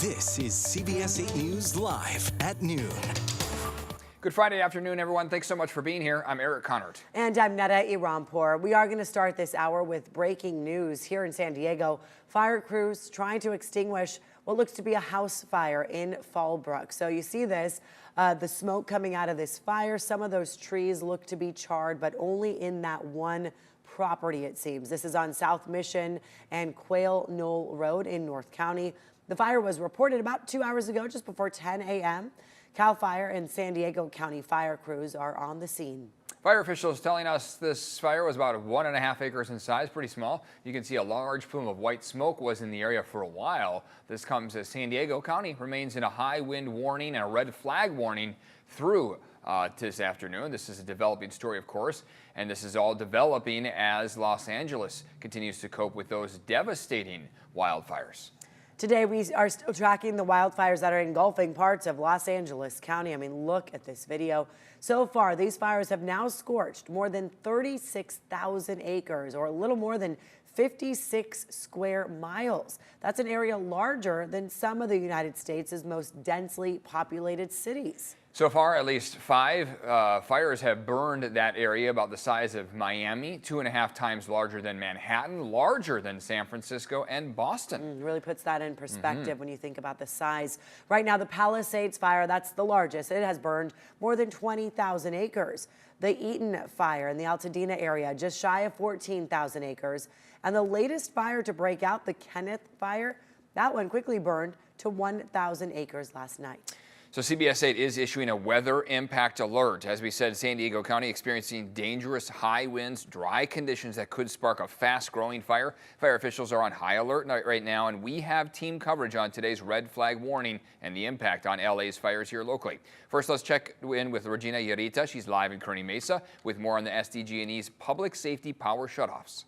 This is CBS 8 News Live at noon. Good Friday afternoon, everyone. Thanks so much for being here. I'm Eric Connard. And I'm Netta Irampour. We are going to start this hour with breaking news here in San Diego. Fire crews trying to extinguish what looks to be a house fire in Fallbrook. So you see this, the smoke coming out of this fire. Some of those trees look to be charred, but only in that one property, it seems. This is on South Mission and Quail Knoll Road in North County. The fire was reported about 2 hours ago, just before 10 a.m. CAL FIRE and San Diego County fire crews are on the scene. Fire officials telling us this fire was about 1.5 acres in size, pretty small. You can see a large plume of white smoke was in the area for a while. This comes as San Diego County remains in a high wind warning and a red flag warning through this afternoon. This is a developing story, of course, and this is all developing as Los Angeles continues to cope with those devastating wildfires. Today, we are still tracking the wildfires that are engulfing parts of Los Angeles County. I mean, look at this video. So far, these fires have now scorched more than 36,000 acres, or a little more than 56 square miles. That's an area larger than some of the United States' most densely populated cities. So far, at least 5 fires have burned that area about the size of Miami, 2.5 times larger than Manhattan, larger than San Francisco and Boston. Really puts that in perspective when you think about the size. Right now, the Palisades fire, that's the largest. It has burned more than 20,000 acres. The Eaton fire in the Altadena area, just shy of 14,000 acres. And the latest fire to break out, the Kenneth fire, that one quickly burned to 1,000 acres last night. So CBS 8 is issuing a weather impact alert. As we said, San Diego County experiencing dangerous high winds, dry conditions that could spark a fast-growing fire. Fire officials are on high alert right now, and we have team coverage on today's red flag warning and the impact on LA's fires here locally. First, let's check in with Regina Yarita. She's live in Kearny Mesa with more on the SDG&E's public safety power shutoffs.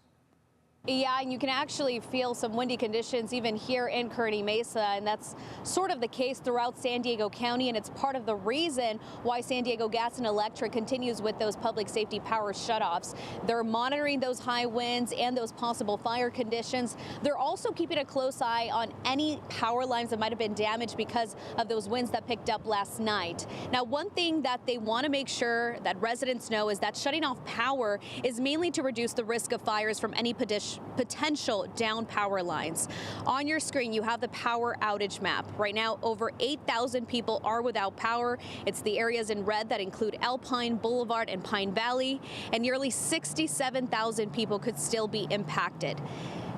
Yeah, and you can actually feel some windy conditions even here in Kearny Mesa, and that's sort of the case throughout San Diego County, and it's part of the reason why San Diego Gas and Electric continues with those public safety power shutoffs. They're monitoring those high winds and those possible fire conditions. They're also keeping a close eye on any power lines that might have been damaged because of those winds that picked up last night. Now, one thing that they want to make sure that residents know is that shutting off power is mainly to reduce the risk of fires from any potential down power lines. On your screen, you have the power outage map. Right now, over 8,000 people are without power. It's the areas in red that include Alpine, Boulevard, and Pine Valley, and nearly 67,000 people could still be impacted.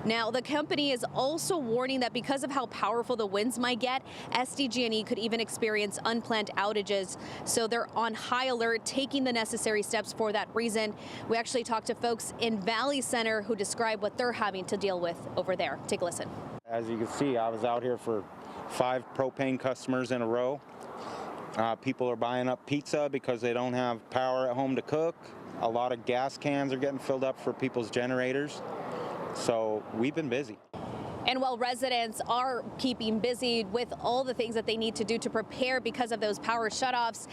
Now, the company is also warning that because of how powerful the winds might get, SDG&E could even experience unplanned outages. So they're on high alert, taking the necessary steps for that reason. We actually talked to folks in Valley Center who describe what they're having to deal with over there. Take a listen. As you can see, I was out here for 5 propane customers in a row. People are buying up pizza because they don't have power at home to cook. A lot of gas cans are getting filled up for people's generators. So we've been busy. And while residents are keeping busy with all the things that they need to do to prepare because of those power shutoffs,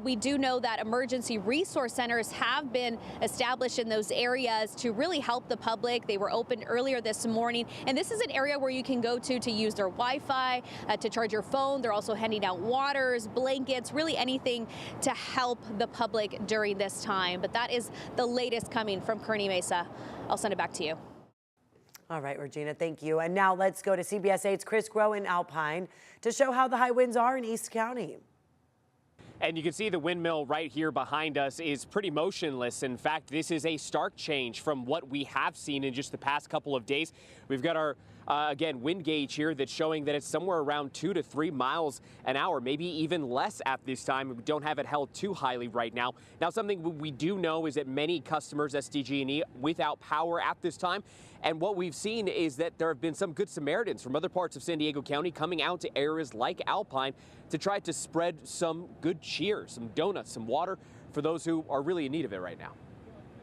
we do know that emergency resource centers have been established in those areas to really help the public. They were opened earlier this morning, and this is an area where you can go to use their Wi-Fi, to charge your phone. They're also handing out waters, blankets, really anything to help the public during this time. But that is the latest coming from Kearny Mesa. I'll send it back to you. All right, Regina, thank you. And now let's go to CBS 8's Chris Grow in Alpine to show how the high winds are in East County. And you can see the windmill right here behind us is pretty motionless. In fact, this is a stark change from what we have seen in just the past couple of days. We've got our again, wind gauge here that's showing that it's somewhere around 2 to 3 miles an hour, maybe even less at this time. We don't have it held too highly right now. Now, something we do know is that many customers, SDG&E, without power at this time. And what we've seen is that there have been some good Samaritans from other parts of San Diego County coming out to areas like Alpine to try to spread some good cheer, some donuts, some water for those who are really in need of it right now.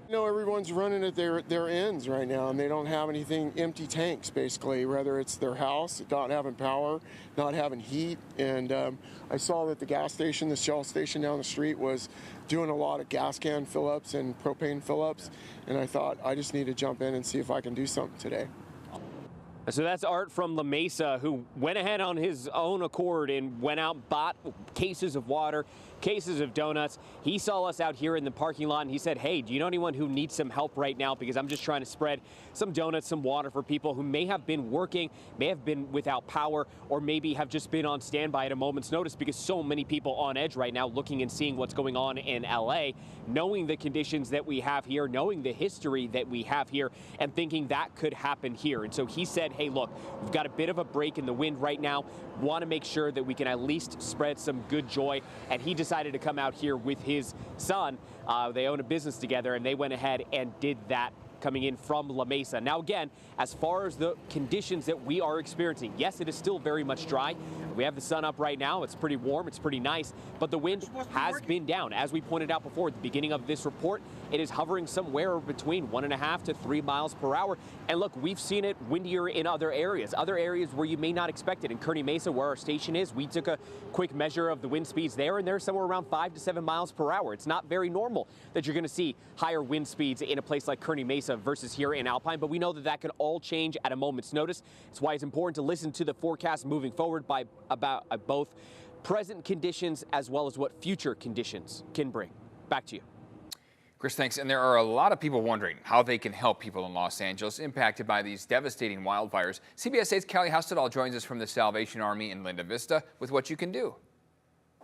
You know, everyone's running at their ends right now, and they don't have anything, empty tanks basically, whether it's their house, not having power, not having heat. And I saw that the gas station, the Shell station down the street, was doing a lot of gas can fill-ups and propane fill-ups, and I thought I just need to jump in and see if I can do something today. So that's Art from La Mesa, who went ahead on his own accord and went out and bought cases of water, cases of donuts. He saw us out here in the parking lot and he said, hey, do you know anyone who needs some help right now? Because I'm just trying to spread some donuts, some water for people who may have been working, may have been without power, or maybe have just been on standby at a moment's notice because so many people on edge right now looking and seeing what's going on in LA, knowing the conditions that we have here, knowing the history that we have here, and thinking that could happen here. And so he said, hey, look, we've got a bit of a break in the wind right now. Want to make sure that we can at least spread some good joy. And he decided to come out here with his son. They own a business together, and they went ahead and did that, coming in from La Mesa. Now, again, as far as the conditions that we are experiencing, yes, it is still very much dry. We have the sun up right now. It's pretty warm. It's pretty nice. But the wind has been down. As we pointed out before at the beginning of this report, it is hovering somewhere between 1.5 to 3 miles per hour. And look, we've seen it windier in other areas where you may not expect it. In Kearney Mesa, where our station is, we took a quick measure of the wind speeds there, and they're somewhere around 5 to 7 miles per hour. It's not very normal that you're going to see higher wind speeds in a place like Kearney Mesa versus here in Alpine, but we know that that can all change at a moment's notice. It's why it's important to listen to the forecast moving forward about both present conditions as well as what future conditions can bring. Back to you. Chris, thanks. And there are a lot of people wondering how they can help people in Los Angeles impacted by these devastating wildfires. CBS 8's Kelly Hustedall joins us from the Salvation Army in Linda Vista with what you can do.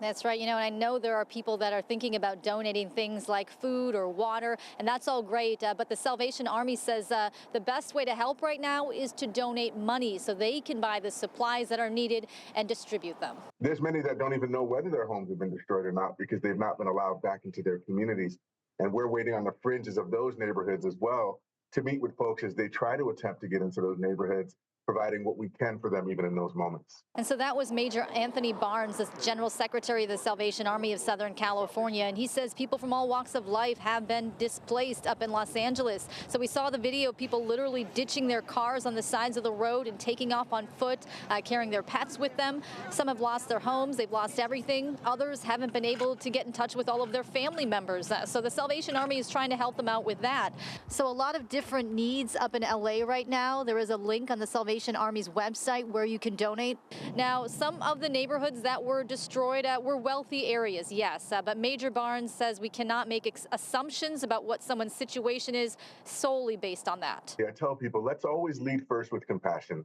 That's right. And I know there are people that are thinking about donating things like food or water, and that's all great. But the Salvation Army says the best way to help right now is to donate money so they can buy the supplies that are needed and distribute them. There's many that don't even know whether their homes have been destroyed or not because they've not been allowed back into their communities. And we're waiting on the fringes of those neighborhoods as well to meet with folks as they try to attempt to get into those neighborhoods, providing what we can for them even in those moments. And so that was Major Anthony Barnes, the General Secretary of the Salvation Army of Southern California. And he says people from all walks of life have been displaced up in Los Angeles. So we saw the video of people literally ditching their cars on the sides of the road and taking off on foot, carrying their pets with them. Some have lost their homes. They've lost everything. Others haven't been able to get in touch with all of their family members. So the Salvation Army is trying to help them out with that. So a lot of different needs up in LA right now. There is a link on the Salvation Army's website where you can donate. Now, some of the neighborhoods that were destroyed were wealthy areas, yes, but Major Barnes says we cannot make assumptions about what someone's situation is solely based on that. Yeah, I tell people, let's always lead first with compassion.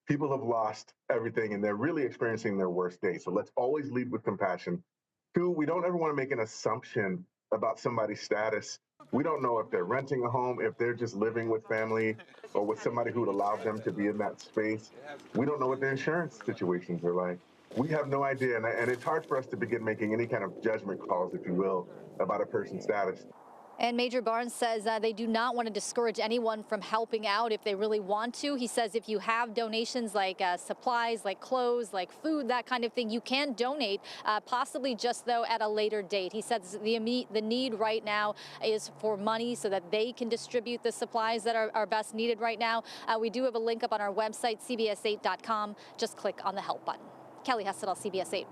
People have lost everything and they're really experiencing their worst day. So let's always lead with compassion. Two, we don't ever want to make an assumption about somebody's status. We don't know if they're renting a home, if they're just living with family or with somebody who would allow them to be in that space. We don't know what their insurance situations are like. We have no idea, and it's hard for us to begin making any kind of judgment calls, if you will, about a person's status. And Major Barnes says they do not want to discourage anyone from helping out if they really want to. He says if you have donations like supplies, like clothes, like food, that kind of thing, you can donate, possibly just, though, at a later date. He says the need right now is for money so that they can distribute the supplies that are best needed right now. We do have a link up on our website, cbs8.com. Just click on the help button. Kelly Hustedall, CBS 8.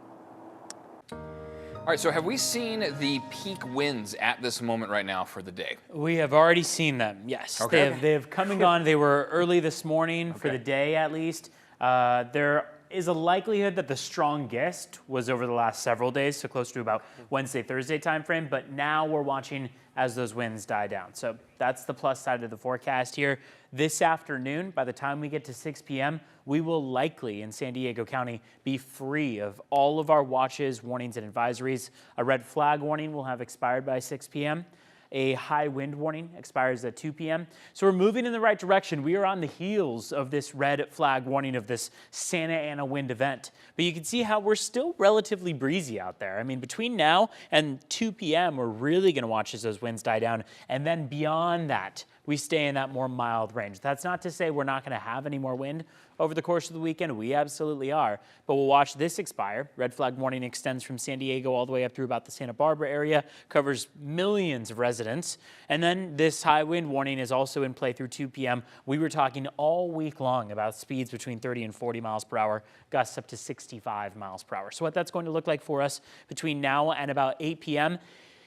All right, so have we seen the peak winds at this moment right now for the day? We have already seen them, yes. Okay. They have come and gone. They were early this morning for the day at least. There is a likelihood that the strongest was over the last several days, so close to about Wednesday, Thursday timeframe, but now we're watching as those winds die down. So that's the plus side of the forecast here. This afternoon, by the time we get to 6 p.m., we will likely in San Diego County be free of all of our watches, warnings, and advisories. A red flag warning will have expired by 6 p.m. A high wind warning expires at 2 p.m. So we're moving in the right direction. We are on the heels of this red flag warning of this Santa Ana wind event. But you can see how we're still relatively breezy out there. I mean, between now and 2 p.m., we're really going to watch as those winds die down. And then beyond that, we stay in that more mild range. That's not to say we're not going to have any more wind over the course of the weekend. We absolutely are. But we'll watch this expire. Red flag warning extends from San Diego all the way up through about the Santa Barbara area, covers millions of residents. And then this high wind warning is also in play through 2 p.m. We were talking all week long about speeds between 30 and 40 miles per hour, gusts up to 65 miles per hour. So what that's going to look like for us between now and about 8 p.m.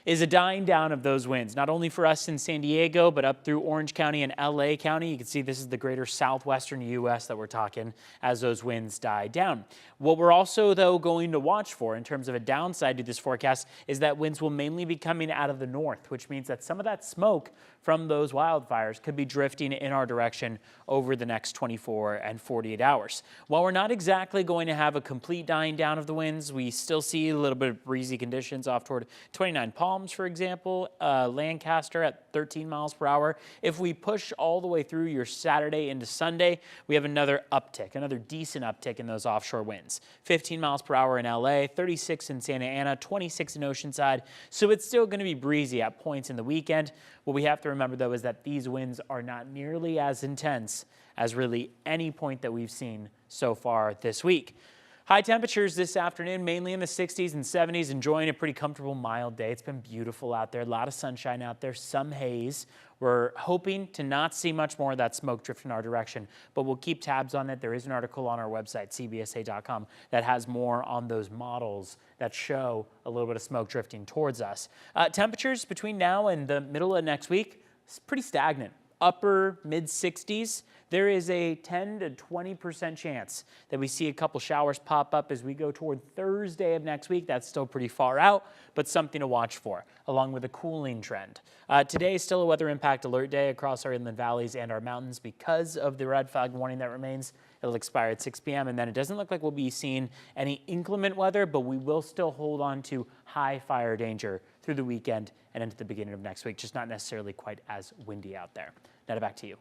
is a dying down of those winds, not only for us in San Diego, but up through Orange County and LA County. You can see this is the greater southwestern U.S. that we're talking as those winds die down. What we're also, though, going to watch for in terms of a downside to this forecast is that winds will mainly be coming out of the north, which means that some of that smoke from those wildfires could be drifting in our direction over the next 24 and 48 hours. While we're not exactly going to have a complete dying down of the winds, we still see a little bit of breezy conditions off toward 29 Palms, for example, Lancaster at 13 miles per hour. If we push all the way through your Saturday into Sunday, we have another uptick, another decent uptick in those offshore winds. 15 miles per hour in LA, 36 in Santa Ana, 26 in Oceanside. So it's still going to be breezy at points in the weekend. What we have to remember, though, is that these winds are not nearly as intense as really any point that we've seen so far this week. High temperatures this afternoon, mainly in the 60s and 70s, enjoying a pretty comfortable, mild day. It's been beautiful out there, a lot of sunshine out there, some haze. We're hoping to not see much more of that smoke drift in our direction, but we'll keep tabs on it. There is an article on our website, cbsa.com, that has more on those models that show a little bit of smoke drifting towards us. Temperatures between now and the middle of next week is pretty stagnant. Upper mid 60s. There is a 10 to 20% chance that we see a couple showers pop up as we go toward Thursday of next week. That's still pretty far out, but something to watch for, along with a cooling trend. Today is still a weather impact alert day across our inland valleys and our mountains because of the red flag warning that remains. It'll expire at 6 p.m. and then it doesn't look like we'll be seeing any inclement weather, but we will still hold on to high fire danger through the weekend and into the beginning of next week, just not necessarily quite as windy out there. Now back to you.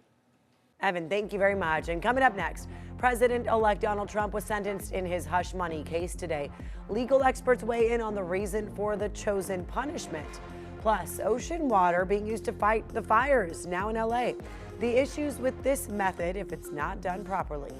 Evan, thank you very much. And coming up next, President-elect Donald Trump was sentenced in his hush money case today. Legal experts weigh in on the reason for the chosen punishment. Plus, ocean water being used to fight the fires now in LA. The issues with this method if it's not done properly.